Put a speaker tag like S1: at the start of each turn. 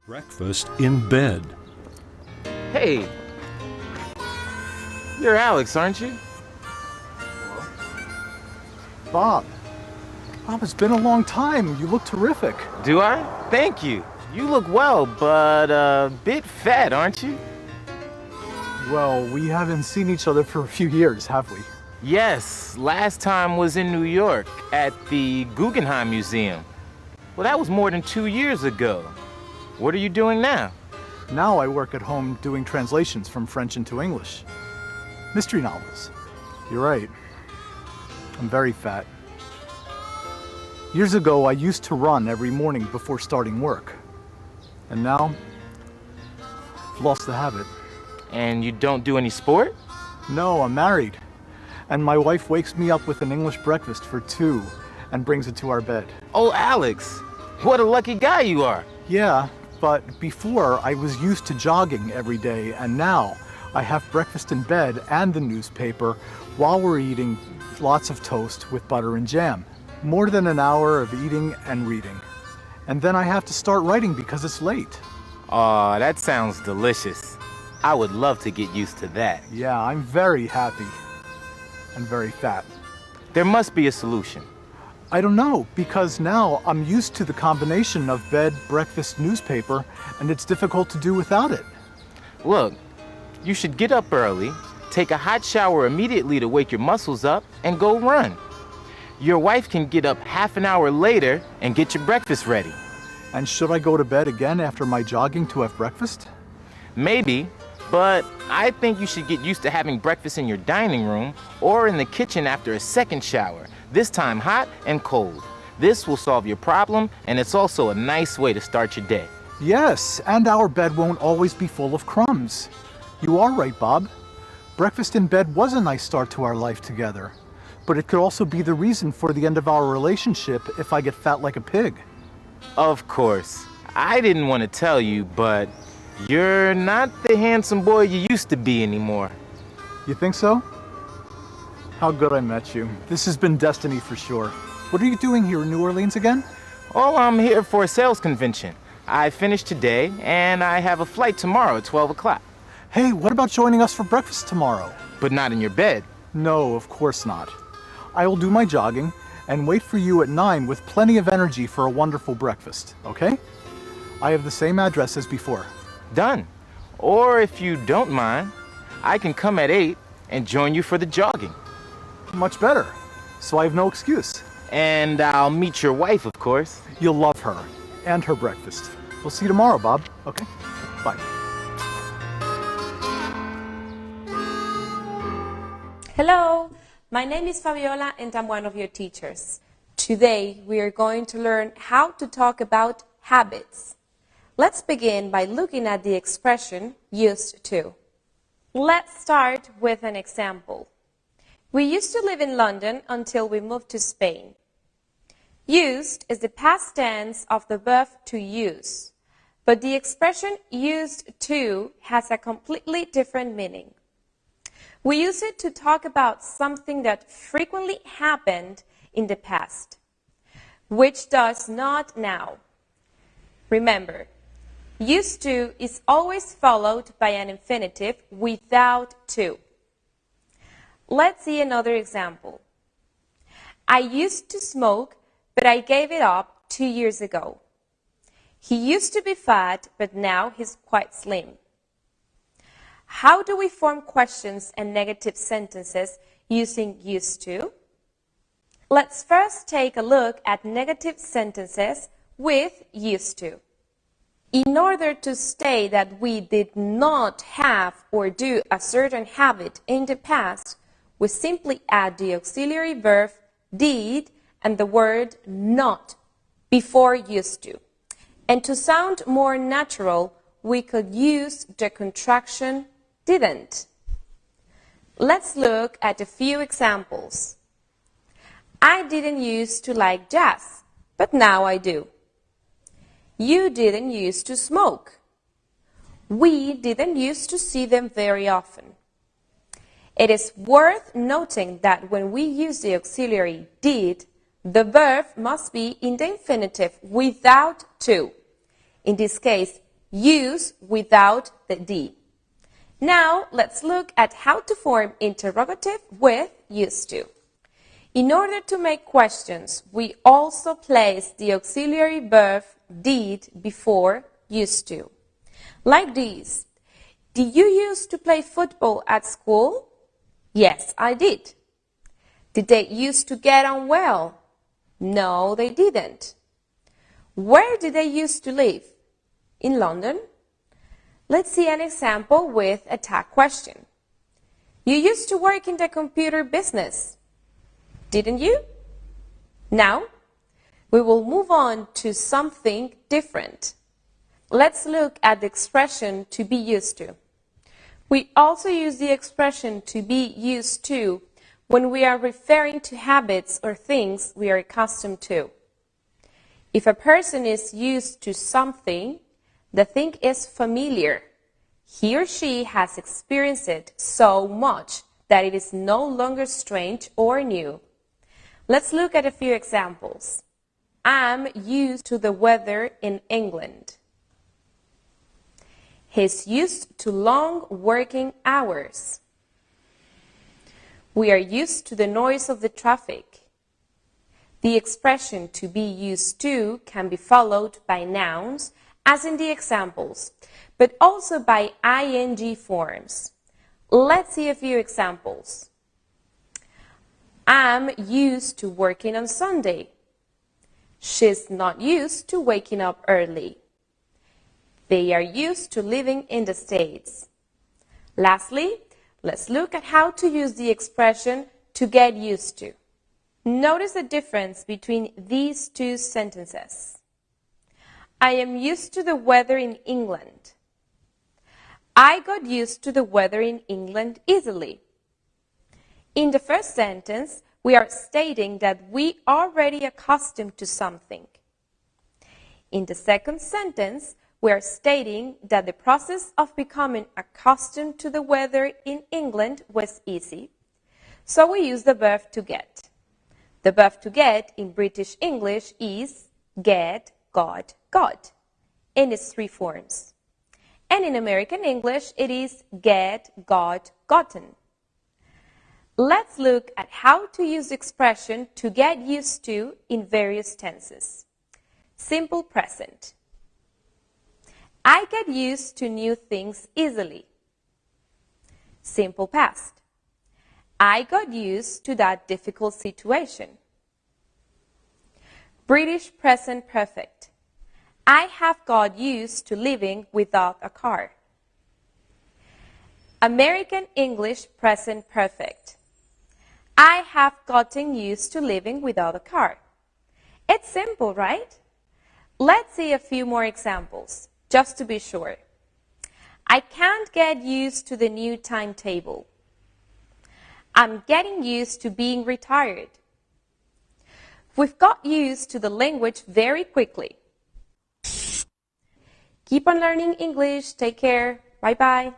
S1: Breakfast in bed.
S2: Hey, you're Alex, aren't you?
S3: Bob. Bob, it's been a long time. You look terrific.
S2: Do I? Thank you. You look well, but a bit fat, aren't you?
S3: Well, we haven't seen each other for a few years, have we?
S2: Yes, last time was in New York at the Guggenheim Museum. Well, that was more than 2 years ago. What are you doing now?
S3: Now I work at home doing translations from French into English. Mystery novels. You're right. I'm very fat. Years ago, I used to run every morning before starting work. And now, I've lost the habit.
S2: And you don't do any sport?
S3: No, I'm married. And my wife wakes me up with an English breakfast for 2 and brings it to our bed.
S2: Oh, Alex, what a lucky guy you are.
S3: Yeah, but before I was used to jogging every day, and now I have breakfast in bed and the newspaper while we're eating lots of toast with butter and jam. More than an hour of eating and reading. And then I have to start writing because it's late.
S2: Aw, that sounds delicious. I would love to get used to that.
S3: Yeah, I'm very happy and very fat.
S2: There must be a solution.
S3: I don't know, because now I'm used to the combination of bed, breakfast, newspaper, and it's difficult to do without it.
S2: Look, you should get up early, take a hot shower immediately to wake your muscles up, and go run. Your wife can get up half an hour later and get your breakfast ready.
S3: And should I go to bed again after my jogging to have breakfast?
S2: Maybe, but I think you should get used to having breakfast in your dining room or in the kitchen after a second shower, this time hot and cold. This will solve your problem, and it's also a nice way to start your day.
S3: Yes, and our bed won't always be full of crumbs. You are right, Bob. Breakfast in bed was a nice start to our life together. But it could also be the reason for the end of our relationship if I get fat like a pig.
S2: Of course. I didn't want to tell you, but you're not the handsome boy you used to be anymore.
S3: You think so? How good I met you. This has been destiny for sure. What are you doing here in New Orleans again?
S2: Oh, I'm here for a sales convention. I finished today, and I have a flight tomorrow at 12 o'clock.
S3: Hey, what about joining us for breakfast tomorrow?
S2: But not in your bed.
S3: No, of course not. I will do my jogging and wait for you at 9 with plenty of energy for a wonderful breakfast, okay? I have the same address as before.
S2: Done. Or if you don't mind, I can come at 8 and join you for the jogging.
S3: Much better. So I have no excuse.
S2: And I'll meet your wife, of course.
S3: You'll love her and her breakfast. We'll see you tomorrow, Bob. Okay? Bye.
S4: Hello, my name is Fabiola and I'm one of your teachers. Today we are going to learn how to talk about habits. Let's begin by looking at the expression used to. Let's start with an example. We used to live in London until we moved to Spain. Used is the past tense of the verb to use, but the expression used to has a completely different meaning. We use it to talk about something that frequently happened in the past, which does not now. Remember, used to is always followed by an infinitive without to. Let's see another example. I used to smoke, but I gave it up 2 years ago. He used to be fat, but now he's quite slim. How do we form questions and negative sentences using used to? Let's first take a look at negative sentences with used to. In order to state that we did not have or do a certain habit in the past, we simply add the auxiliary verb did and the word not before used to. And to sound more natural, we could use the contraction didn't. Let's look at a few examples. I didn't used to like jazz, but now I do. You didn't used to smoke. We didn't used to see them very often. It is worth noting that when we use the auxiliary did, the verb must be in the infinitive without to. In this case, use without the D. Now, let's look at how to form interrogative with used to. In order to make questions, we also place the auxiliary verb did before used to. Like these. Did you used to play football at school? Yes, I did. Did they used to get on well? No, they didn't. Where did they used to live? In London? Let's see an example with a tag question. You used to work in the computer business, didn't you? Now, we will move on to something different. Let's look at the expression to be used to. We also use the expression to be used to when we are referring to habits or things we are accustomed to. If a person is used to something, the thing is familiar. He or she has experienced it so much that it is no longer strange or new. Let's look at a few examples. I'm used to the weather in England. He's used to long working hours. We are used to the noise of the traffic. The expression to be used to can be followed by nouns, as in the examples, but also by ing forms. Let's see a few examples. I'm used to working on Sunday. She's not used to waking up early. They are used to living in the States. Lastly, let's look at how to use the expression to get used to. Notice the difference between these two sentences. I am used to the weather in England. I got used to the weather in England easily. In the first sentence, we are stating that we are already accustomed to something. In the second sentence, we are stating that the process of becoming accustomed to the weather in England was easy. So we use the verb to get. The verb to get in British English is get, got, got, in its three forms. And in American English, it is get, got, gotten. Let's look at how to use the expression to get used to in various tenses. Simple present. I get used to new things easily. Simple past. I got used to that difficult situation. British present perfect. I have got used to living without a car. American English present perfect. I have gotten used to living without a car. It's simple, right? Let's see a few more examples, just to be sure. I can't get used to the new timetable. I'm getting used to being retired. We've got used to the language very quickly. Keep on learning English. Take care. Bye-bye.